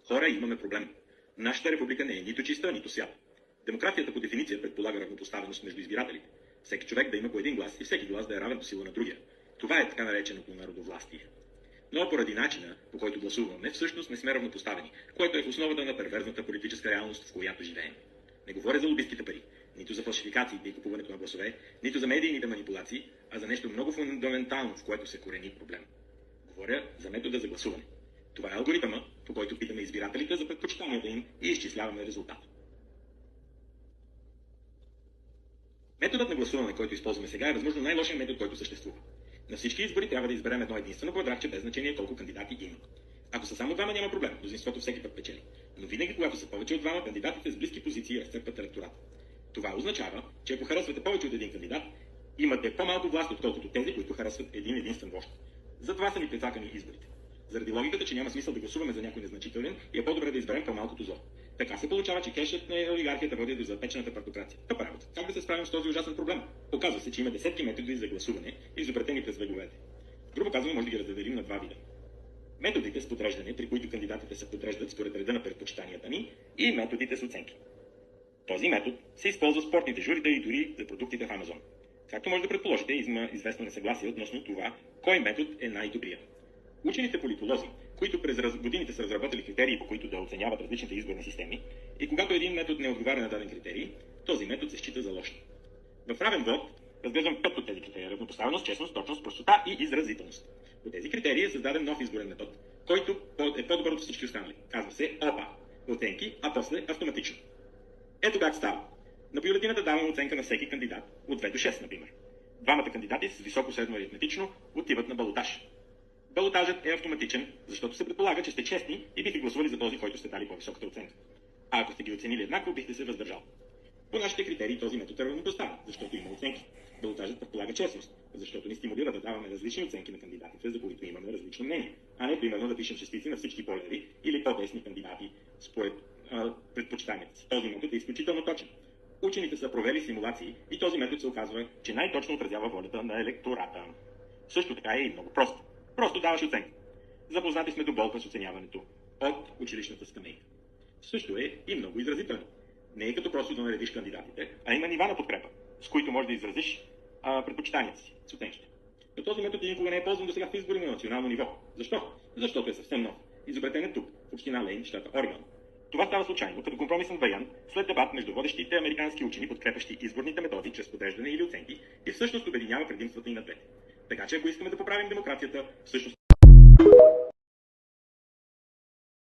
Хора, имаме проблем. Нашата република не е нито чиста, нито свята. Демокрацията по дефиниция предполага равнопоставеност между избирателите. Всеки човек да има по един глас и всеки глас да е равен по сила на другия. Това е така нареченото народовластие. Но поради начина, по който гласуваме, всъщност не сме равнопоставени, което е в основата на перверзната политическа реалност, в която живеем. Не говоря за лобистките пари, нито за фалшификациите и купуването на гласове, нито за медийните манипулации, а за нещо много фундаментално, в което се корени проблем. Говоря за метода за гласуване. Това е алгоритъма, по който питаме избирателите за предпочитанията им и изчисляваме резултата. Методът на гласуване, който използваме сега, е възможно най-лошият метод, който съществува. На всички избори трябва да изберем едно единствено квадратче без значение колко кандидати има. Ако са само двама, няма проблем, мнозинството всеки път печели. Но винаги, когато са повече от двама, кандидатите с близки позиции разцепват електората. Това означава, че ако харесвате повече от един кандидат, имате по-малко власт, отколкото тези, които харесват един единствен вожд. Затова са ни прецакани изборите. Заради логиката, че няма смисъл да гласуваме за някой незначителен и е по-добре да изберем по-малкото зло. Така се получава, че кешът на олигархията води до запечената партокрация. Тъпа работа. Как да се справим с този ужасен проблем? Оказва се, че има десетки методи за гласуване, изобретени през вековете. Грубо казваме, може да ги разделим на два вида. Методите с подреждане, при които кандидатите се подреждат според реда на предпочитанията ни, и методите с оценки. Този метод се използва в спортните журита и дори за продуктите в Амазон. Както може да предположите, има известно несъгласие относно това, кой метод е най-добрия. Учените политолози, които през годините са разработили критерии, по които да оценяват различните изборни системи, и когато един метод не отговаря на даден критерий, този метод се счита за лош. В равен вод разглеждам 5 от тези критерии: равнопоставеност, честност, точност, простота и изразителност. По тези критерии е създаден нов изборен метод, който е по-добър от всички останали. Казва се ОПА – оценки, а после автоматично. Ето как става. На бюлетината даваме оценка на всеки кандидат от 2 до 6, например. Двамата кандидати с високо средно аритметично отиват на балотаж. Балотажът е автоматичен, защото се предполага, че сте честни и бихте гласували за този, който сте дали по-високата оценка. А ако сте ги оценили еднакво, бихте се въздържал. По нашите критерии този метод е равнопоставен, защото има оценки. Балотажът предполага честност, защото ни стимулира да даваме различни оценки на кандидатите, за които имаме различно мнение, а не примерно да пишем шестици на всички по-леви или по-десни кандидати според предпочитанията си. Този метод е изключително точен. Учените са провели симулации и този метод се оказва, че най-точно отразява волята на електората. Също така е и много просто. Просто даваш оценка. Запознати сме до болка с оценяването от училищната скамейка. Също е и много изразително. Не е като просто да наредиш кандидатите, а има нива на подкрепа, с които можеш да изразиш предпочитанията си с оценките. Но този метод никога не е ползван до сега в избори на национално ниво. Защо? Защото е съвсем нов. Изобретен е тук, в община Лейн, щата Орегон. Това става случайно, като компромисен вариант, след дебат между водещите американски учени, подкрепящи изборните методи чрез подреждане или оценки, и всъщност обединява предимствата и на двете. Така че ако искаме да поправим демокрацията, всъщност